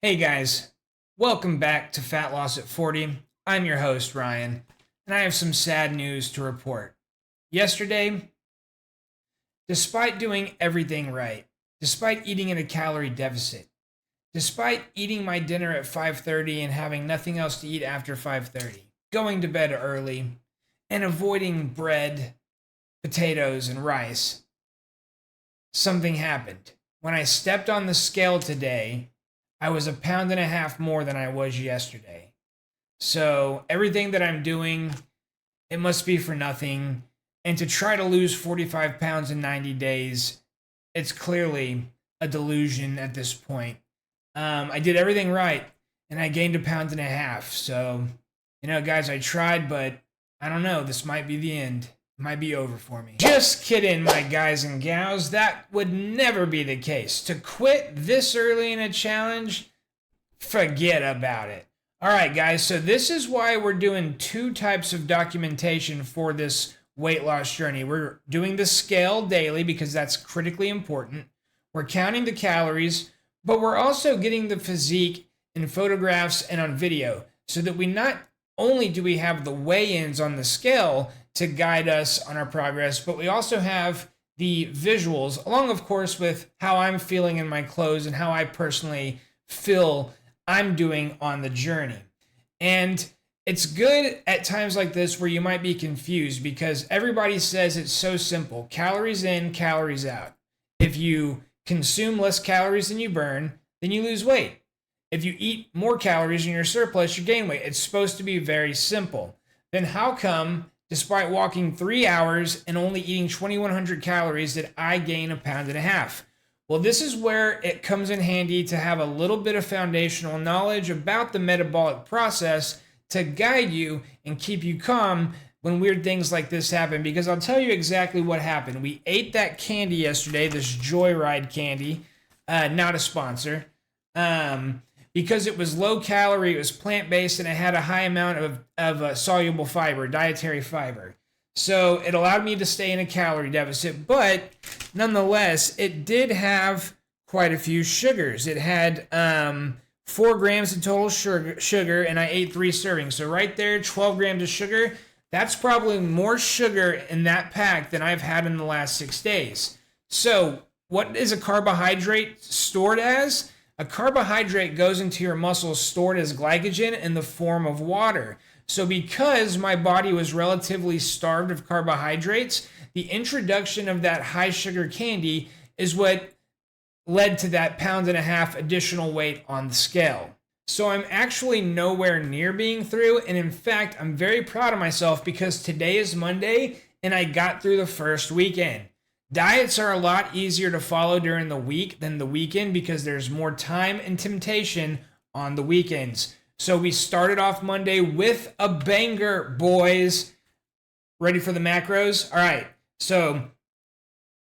Hey guys, welcome back to Fat Loss at 40. I'm your host, Ryan, and I have some sad news to report. Yesterday, despite doing everything right, despite eating in a calorie deficit, despite eating my dinner at 5:30 and having nothing else to eat after 5:30, going to bed early, and avoiding bread, potatoes, and rice, something happened. When I stepped on the scale today, I was 1.5 pounds more than I was yesterday. So everything that I'm doing, it must be for nothing. And to try to lose 45 pounds in 90 days, it's clearly a delusion at this point. I did everything right, and I gained 1.5 pounds. So, guys, I tried, but I don't know. This might be the end. It might be over for me. Just kidding, my guys and gals. That would never be the case. To quit this early in a challenge, forget about it. All right, guys, so this is why we're doing two types of documentation for this weight loss journey. We're doing the scale daily because that's critically important. We're counting the calories, but we're also getting the physique in photographs and on video so that we not only do we have the weigh-ins on the scale to guide us on our progress, but we also have the visuals, along, of course, with how I'm feeling in my clothes and how I personally feel I'm doing on the journey. And it's good at times like this where you might be confused because everybody says it's so simple. Calories in, calories out. If you consume less calories than you burn, then you lose weight. If you eat more calories and you're surplus, you gain weight. It's supposed to be very simple. Then how come, despite walking 3 hours and only eating 2,100 calories, did I gain 1.5 pounds? Well, this is where it comes in handy to have a little bit of foundational knowledge about the metabolic process to guide you and keep you calm when weird things like this happen. Because I'll tell you exactly what happened. We ate that candy yesterday, this Joyride candy, not a sponsor, because it was low calorie, it was plant-based, and it had a high amount of soluble fiber, dietary fiber. So it allowed me to stay in a calorie deficit, but nonetheless, it did have quite a few sugars. It had 4 grams of total sugar, and I ate 3 servings. So right there, 12 grams of sugar. That's probably more sugar in that pack than I've had in the last 6 days. So what is a carbohydrate stored as? A carbohydrate goes into your muscles stored as glycogen in the form of water. So because my body was relatively starved of carbohydrates, the introduction of that high sugar candy is what led to that 1.5 pounds additional weight on the scale. So I'm actually nowhere near being through, and in fact, I'm very proud of myself because today is Monday and I got through the first weekend. Diets are a lot easier to follow during the week than the weekend because there's more time and temptation on the weekends. So we started off Monday with a banger, boys. Ready for the macros? All right. So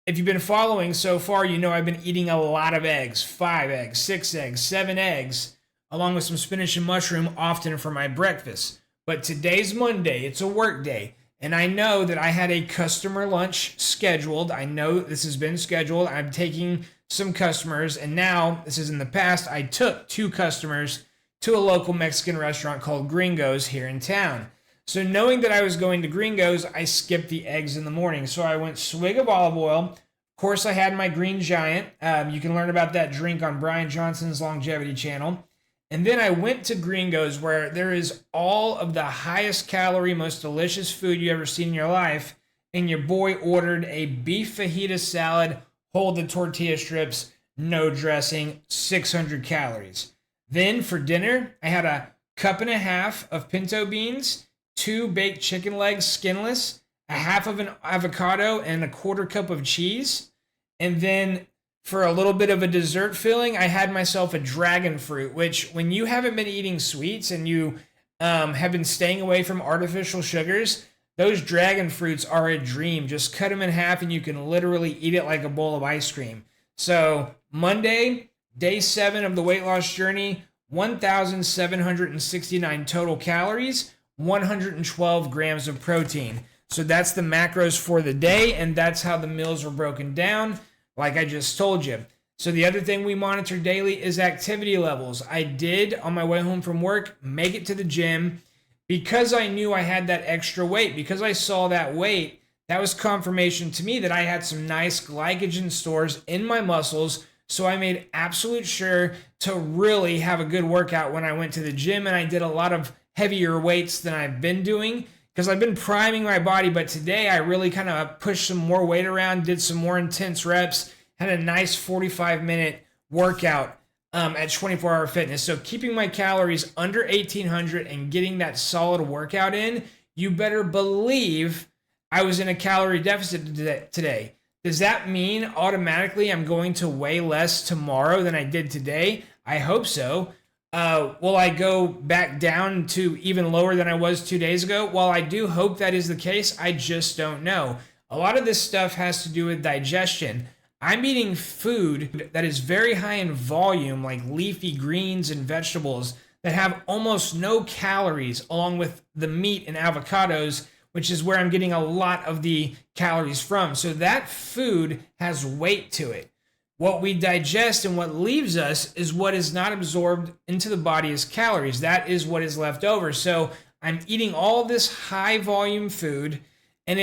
if you've been following so far, you know I've been eating a lot of eggs. 5 eggs, 6 eggs, 7 eggs, along with some spinach and mushroom often for my breakfast. But today's Monday. It's a work day. And I know that I had a customer lunch scheduled. I know this has been scheduled. I'm taking some customers. And now, this is in the past, I took 2 customers to a local Mexican restaurant called Gringo's here in town. So knowing that I was going to Gringo's, I skipped the eggs in the morning. So I went swig of olive oil. Of course, I had my Green Giant. You can learn about that drink on Brian Johnson's Longevity channel. And then I went to Gringo's where there is all of the highest calorie, most delicious food you ever seen in your life. And your boy ordered a beef fajita salad, hold the tortilla strips, no dressing, 600 calories. Then for dinner, I had 1.5 cups of pinto beans, 2 baked chicken legs skinless, 1/2 of an avocado, and 1/4 cup of cheese. And then for a little bit of a dessert filling, I had myself a dragon fruit, which when you haven't been eating sweets and you have been staying away from artificial sugars, those dragon fruits are a dream. Just cut them in half and you can literally eat it like a bowl of ice cream. So Monday, Day 7 of the weight loss journey, 1,769 total calories, 112 grams of protein. So that's the macros for the day, and that's how the meals were broken down, like I just told you. So the other thing we monitor daily is activity levels. I did, on my way home from work, make it to the gym because I knew I had that extra weight. Because I saw that weight, that was confirmation to me that I had some nice glycogen stores in my muscles. So I made absolute sure to really have a good workout when I went to the gym, and I did a lot of heavier weights than I've been doing because I've been priming my body. But today I really kind of pushed some more weight around, did some more intense reps, had a nice 45-minute workout at 24 Hour Fitness. So keeping my calories under 1,800 and getting that solid workout in, you better believe I was in a calorie deficit today. Does that mean automatically I'm going to weigh less tomorrow than I did today? I hope so. Will I go back down to even lower than I was 2 days ago? While I do hope that is the case, I just don't know. A lot of this stuff has to do with digestion. I'm eating food that is very high in volume, like leafy greens and vegetables that have almost no calories, along with the meat and avocados, which is where I'm getting a lot of the calories from. So that food has weight to it. What we digest and what leaves us is what is not absorbed into the body as calories. That is what is left over. So I'm eating all this high volume food, and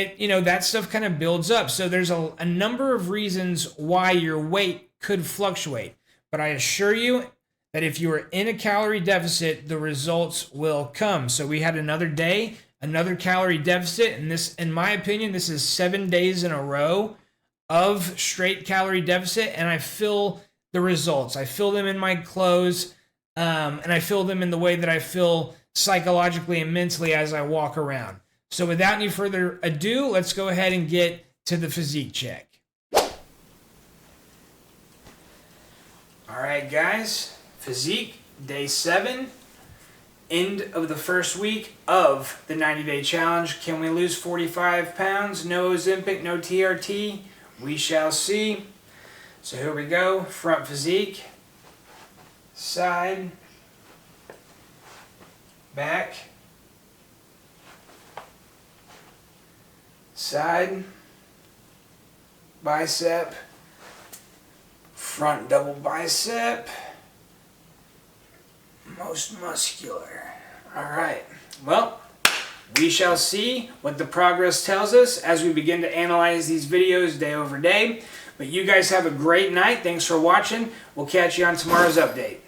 that stuff kind of builds up. So there's a number of reasons why your weight could fluctuate. But I assure you that if you are in a calorie deficit, the results will come. So we had another day, another calorie deficit, and this, in my opinion, this is 7 days in a row of straight calorie deficit, and I feel the results. I feel them in my clothes, and I feel them in the way that I feel psychologically and mentally as I walk around. So without any further ado, let's go ahead and get to the physique check. All right, guys, physique, day 7, end of the first week of the 90-day challenge. Can we lose 45 pounds? No Ozempic, no TRT. We shall see. So here we go. Front physique, side, back, side, bicep, front double bicep, most muscular. All right. Well, we shall see what the progress tells us as we begin to analyze these videos day over day. But you guys have a great night. Thanks for watching. We'll catch you on tomorrow's update.